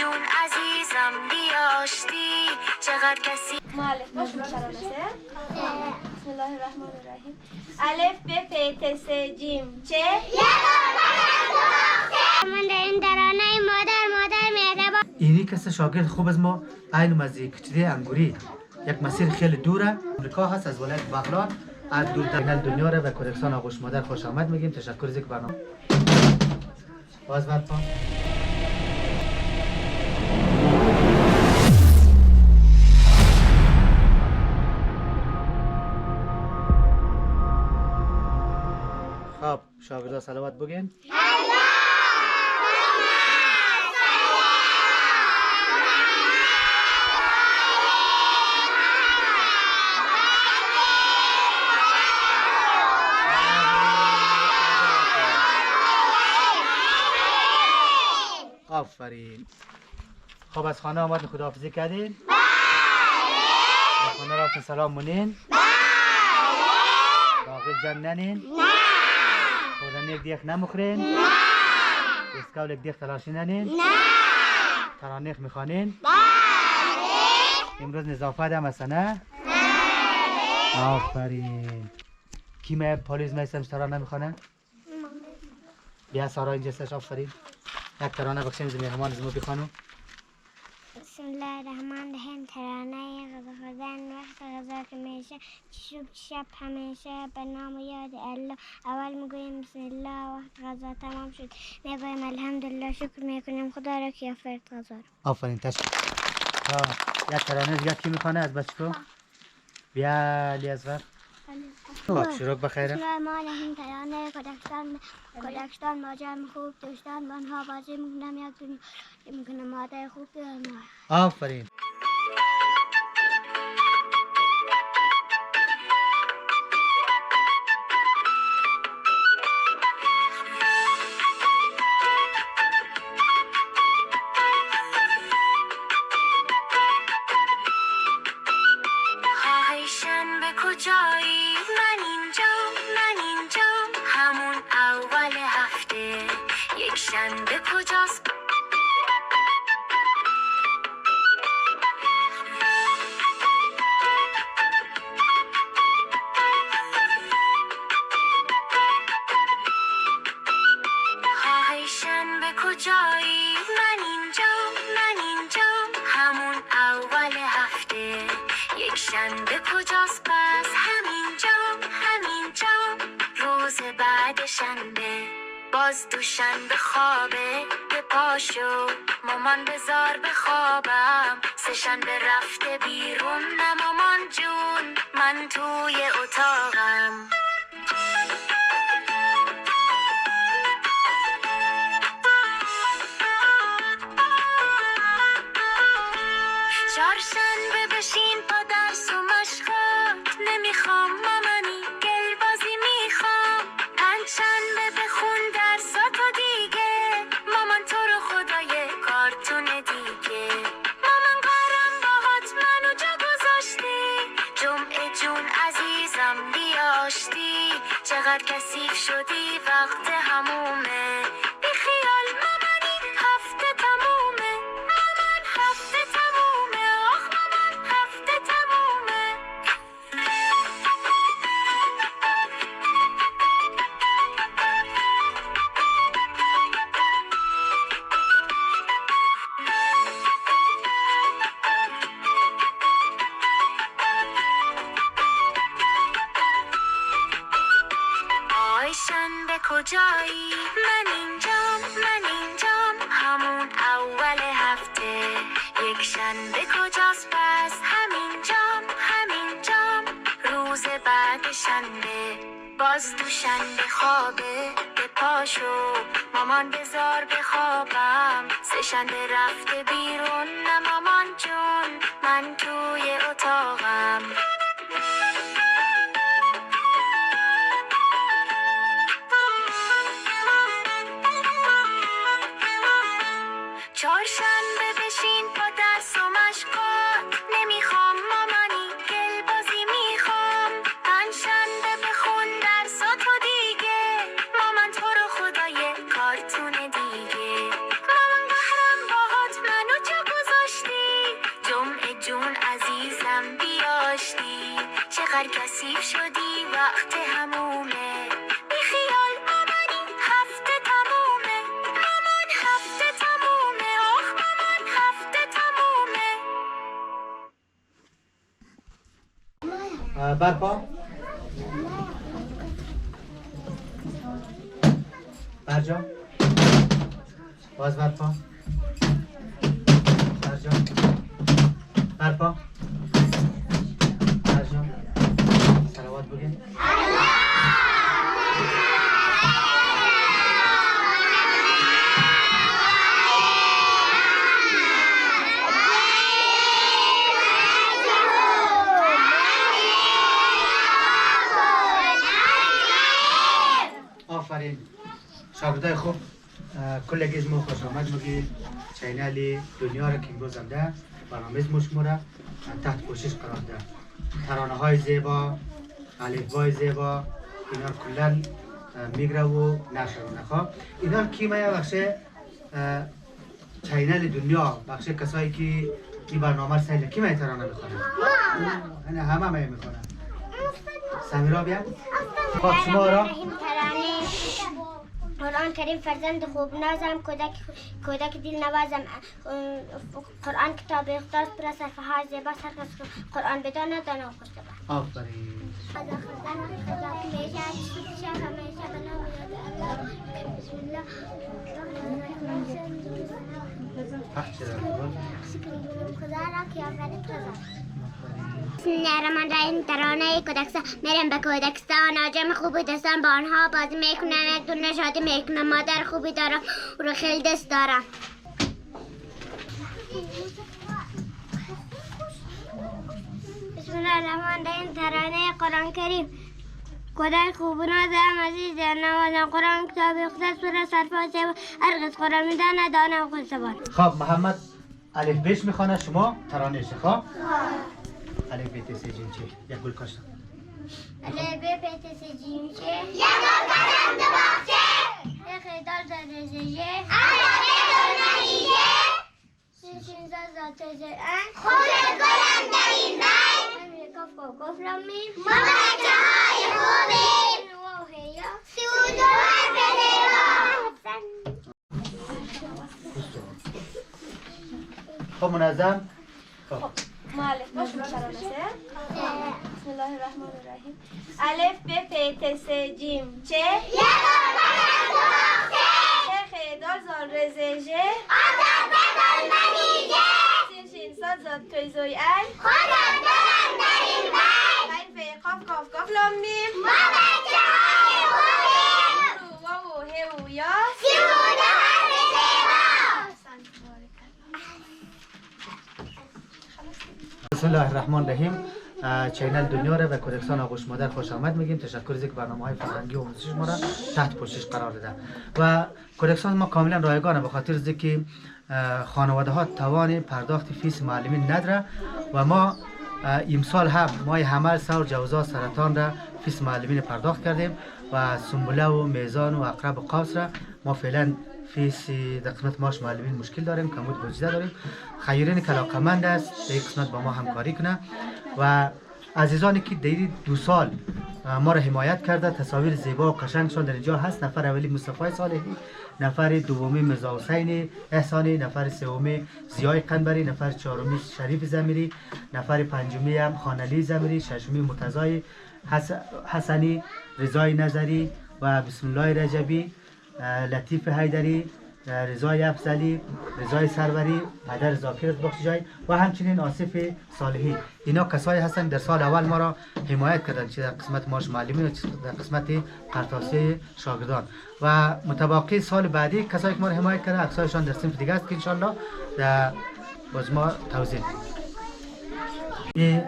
جون عزیزم بیاشتی چقدر کسی مالک باش مشارانسه بسم الله الرحمن الرحیم الف ب پ ت س جیم چه من در این ترانه مادر مهربان. اینی کس شاگرد خوب از ما عین مزی کچری انگوری یک مسیر خیلی دوره امریکا هست از ولایت بغلان از دور در دنیا را به کورکسان آغوش مادر خوش آمد میگیم. تشکر از اینکه برنامه باز برپا خب شاگردا صلوات بگین. آفرین. خب از خانه آمدین خداحافظی کردین؟ بله. از خانه رفتین سلام مونین؟ بله. باقی جنگ ننین؟ نه. خوردن یک دیخ نمخورین؟ نه. اسکول یک دیخ تلاشی ننین؟ نه. ترانیخ میخوانین؟ بله. امروز نظافت هم هست نه؟ بله. آفرین. کی می پالیز میسمش ترانه میخوانه؟ بیا سارا اینجا سش. آفرین. یک ترانه بخشیم از مهمان از ما بخوانو. بسم الله الرحمن الرحیم. ترانه غذا خوردن وقت غذا که میشه شب همیشه به نام و یاد الله. اول میگوییم بسم الله، وقت غذا تمام شد میگوییم الحمدلله، شکر میکنیم خدا را که آفرید غذا را. آفرین. تشکر. یک ترانه دیگه کی میخوانه از بچه‌ها؟ بیا علی اصغر. شروع بخیره. بسم الله الرحمن الرحیم. ترانه کودکستان ماجرا خوب داشتن آنها بازی میکنم یک دنیا میکنم مادر خوب دارم. آفرین. کجایی من اینجام همون اول هفته یک شنبه کجاست های شنبه کجایی من اینجام همون اول هفته یک شنبه کجاست پس همینجا روز بعد شنبه باز دوشنبه خوابه به پاشو مامان بذار بخوابم سه شنبه رفته بیرون نه مامان جون من توی اتاقم چهارشنبه بشین پا درس و مشقات نمیخوام مامانی گل بازی میخوام پنجشنبه بخون درساتو دیگه مامان تو رو خدای کارتون دیگه مامان قرم باهات منو جا گذاشتی جمعه جون عزیزم بیاشتی چقدر کثیف شدی وقت همومه بیخیال مامانی هفته تمومه مامان هفته تمومه آخ مامان هفته تمومه آی شنبه کجایی من اینجام همون اول هفته یک شنبه کجاست پس همینجام روز بعد شنبه باز دوشنبه خوابه به پاشو مامان بذار بخوابم سه شنبه رفته بیرون نه مامان جون من توی اتاقم چهارشنبه بشین پا درس و مشقات نمیخوام مامانی گل بازی میخوام پنجشنبه بخون درساتو دیگه مامان تو رو خدای کارتون دیگه مامان قهرم باهات منو سر کثیف شدی وقت همومه بی خیال مامانی هفته تمومه مامان هفته تمومه آخ مامان هفته تمومه برپا برجا باز برپا برجا برپا برجا صلوات بگیم آفرین شاگردای خوب کلگی از ما خوش آمد میگی چینل دنیا را که امروز ده برنامه مشموره تحت پوشش قرار ده ترانه های زیبا الفبای زیبا اینا کلا میگره و نشرونه خواه اینا کیمه بخشه چینل دنیا بخشه کسایی که این برنامه رو سیله کیمه ترانه میخوانه؟ ما همه میخوانه سمیرا بیاد خب شما را قرآن کریم فرزند خوب نازم کودک دل نوازم قرآن کتاب اختصاص پر صرفه های زیبا سرکس قرآن بدانه دانه و خوش زبان آفرین بسم الله الرحمن الرحیم ترانه کودکستان میرم به کودکستان آجم خوبی دستان با آنها بازی میکنم یک دور نشاطی میکنم مادر خوبی دارم و رو خیلی دست دارم بسم الله الرحمن الرحیم ترانه قرآن کریم کودک خوب و نازم عزیز نوازم قرآن کتاب اختصاص پر صرفه زیبا هرگز قرآن میدانه دانه و خوش زبان خب محمد الف بیش میخوانه شما ترانه خب الف ب ت س ج چ یک گل کاشتم الف ب ت س ج چ یک گل کاشتم دو باغچه خیدار زده زجه الف ب نریزه سین زاد ز ان خود گلم در این رنگ کاف کاف لامیم ما بچه های خوبیم و هیا سود و حرف خب منظم خب مؤلف باش ترانه بسم الله الرحمن الرحیم الف ب پ ت س جیم چه چه دال زال ر ز ژ سین شین صاد زاد توی زوی ای عین ف قاف کاف کاف لام میم رو و ه و یا بسم الله الرحمن الرحیم چینل دنیا را و کودکستان آغوش مادر خوش آمد میگیم تشکر از اینکه برنامه‌های فرهنگی و آموزشی ما را تحت پوشش قرار داده و کودکستان ما کاملا رایگانه به خاطر از اینکه خانواده ها توان پرداخت فیس معلمین نداره و ما امسال هم ماه حمل ثور جوزا سرطان را فیس معلمین پرداخت کردیم و سنبله و میزان و عقرب و قوس را ما فعلا فیس در قسمت ماش معلمین مشکل داریم کمبود گنجیده داریم خیرین که علاقه‌مند است در این قسمت با ما همکاری کنه و عزیزانی که در 2 سال ما را حمایت کرده تصاویر زیبا و قشنگشان در اینجا هست نفر اولی مصطفی صالحی نفر دومی مرزا حسین احسانی نفر سومی ضیای قنبری نفر چهارمی شریف زمیری نفر پنجمی هم خانعلی زمیری ششمی مرتضی حسنی رضای نظری و بسم الله رجبی لطیف حیدری رضای افضلی رضای سروری پدر ذاکرت بخشجای و همچنین آصف صالحی اینا کسایی هستند در سال اول ما را حمایت کردند چه در قسمت ماش معلمین و در قسمت پرتاسه شاگردان و متباقی سال بعدی کسایی که ما را حمایت کردند عکسایشان در صنف دیگه است که انشالله باز ما توضیح این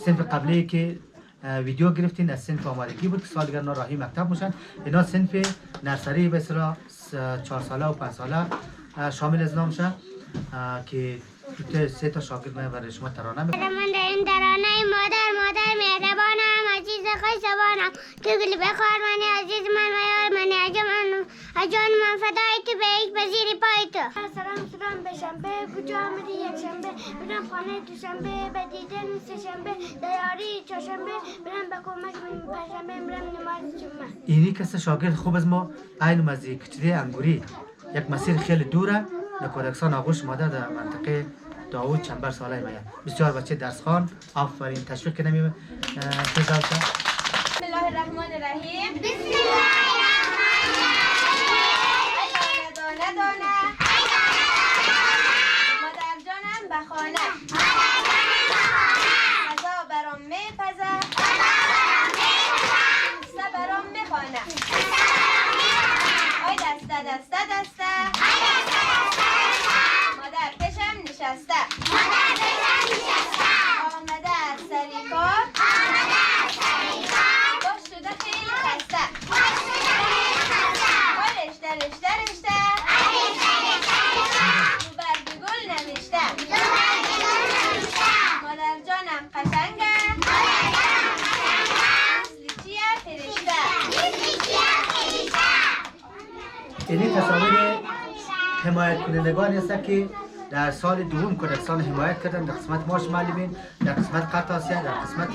صنف قبلی که ویدیو گرفتین از صنف آمادگی بود که سالگرد راهی مکتب میشن اینا صنف نرسری به اصطلاح 4 ساله و 5 ساله شامل از نام شد که 3 تا شاگرد من برای شما ترانه میکنم. من در این ترانه مادر مهربانم عزیز خوش زبانم تو گلی بخوار منی عزیز من و یار منی اجان من فدای تو به یک بزیری پای تو سلام بشم به کجا آمدی یک شنبه برم خانه دوشنبه به دیدن سه‌شنبه دیاری چهارشنبه برم به کمک پنجشنبه برم نماز جمعه. اینی کس شاگرد خوب از ما این مزی کچری انگوری یک مسیر خیلی دوره در کودکستان آغوش ماده در منطقه داوود چنبر ساله میاد. بسیار بچه درس خوان آفرین تشویق کنیم فضل بسم الله الرحمن الرحیم. بسم الله الرحمن الرحیم. دانه دانه مادر جانم به خانه غذا برام میپزه قصه برام میخوانه آی دسته دسته دسته مادر پیشم نشسته آمده از سری کار باش شده خیلی خسته رشته رشته رشته رو برگ گل نوشته مادر جانم قشنگه مثل چیه فرشته. اینی تصاویر حمایت کنندگانی است که در سال دوم کودکستان حمایت کردن در قسمت ماش معلمین، در قسمت قرطاسیه، در قسمت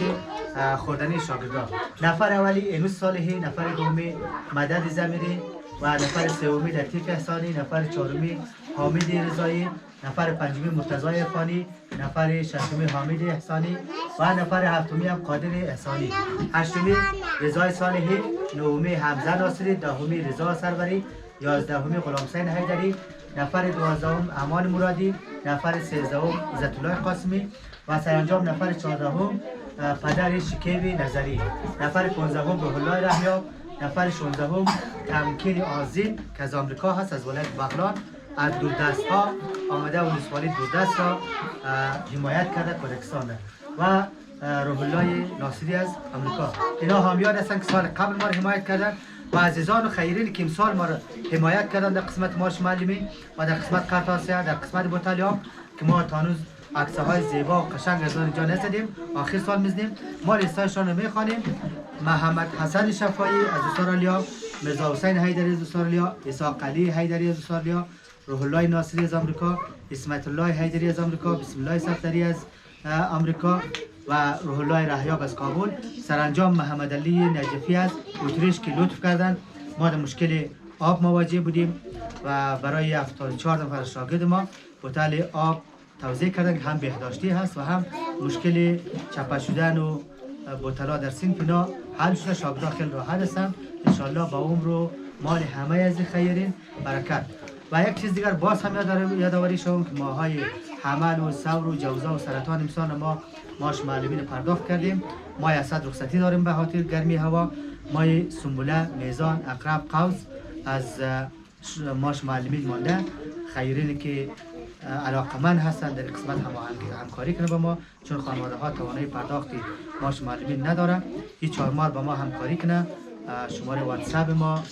خوردنی شاگردان. نفر اولی انوس صالحی، نفر دومی مدد زمیری و نفر سومی لطیف احسانی، نفر چهارمی حامد رضایی، نفر پنجمی مرتضی عرفانی، نفر ششمی حامد احسانی و نفر هفتمی هم قادر احسانی، هشتمی رضای صالحی، نهمی حمزه ناصری، دهمی رضا سروری، یازدهمی غلامحسین حیدری، نفر دوازدهم امان مرادی، نفر سیزدهم عزت الله قاسمی و سرانجام نفر چهاردهم پدر شکیبی نظری، نفر 15هم روح الله رحیاب، نفر 16هم تمکین آزین که از آمریکا هست، از ولایت بغلان، از دوردست ها آمده و نسوالی دوردست را حمایت کرده کودکستان و روح الله ناصری از آمریکا. اینا حامیان هستند که سال قبل ما را حمایت کردن و عزیزان و خیرین که امسال ما را حمایت کردن در قسمت ماش معلمین و در قسمت قرطاسیه، در قسمت بوتالیام که ما تانوز عکسه های زیبا و قشنگ از آنجا نزدیم، آخر سال میزدیم. ما لیستایشان رو میخوانیم. محمد حسن شفایی از استرالیا، مرزا حسین حیدری از استرالیا، اسحاق علی حیدری از استرالیا، روح الله ناصری از آمریکا، اسمت الله حیدری از آمریکا، بسم الله صفدری از آمریکا و روح الله رحیاب از کابل. سرانجام محمد علی نجفی از اتریش که لطف کردند. ما در مشکل آب مواجه بودیم و برای 74 نفر شاگرد ما بوتل آب توزیع کردن که هم بهداشتی هست و هم مشکل چپه شدن و بوتلا در سینک اینا حل شده. شاگردان خیلی راحت هستند. انشالله با عمر و مال همه از خیرین برکت. و یک چیز دیگر باز هم یادآوری شوم که ماهای حمل و ثور و جوزا و سرطان امسال ما ماش معلمین پرداخت کردیم. ماه اسد رخصتی داریم به خاطر گرمی هوا. ماه سنبله، میزان، عقرب، قوس از ماش معلمین مانده. خیرین که علاقمند هستند در قسمت همکاری کنه با ما، چون خانواده ها توانایی پرداخت ماش معلمین نداره. این 4 ماه با ما همکاری کنه. شماره واتساپ ما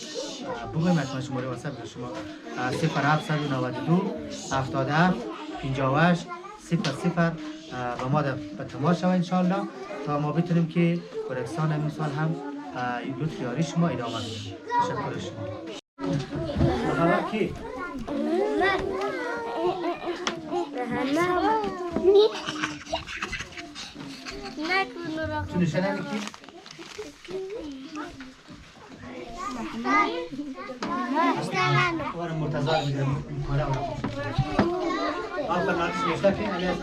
بگویم حتما شماره واتساپ شما 0792 77 58 00 با ما به تماس شوه انشاءالله تا ما بتونیم که کودکستان این سال هم لطف یاری شما ادامه بدیم. تشکر شما. خبر کی؟ چون نشنه کی؟ وارم مرتضی میگم کالا اون. آب ناتش نشته کی علی از؟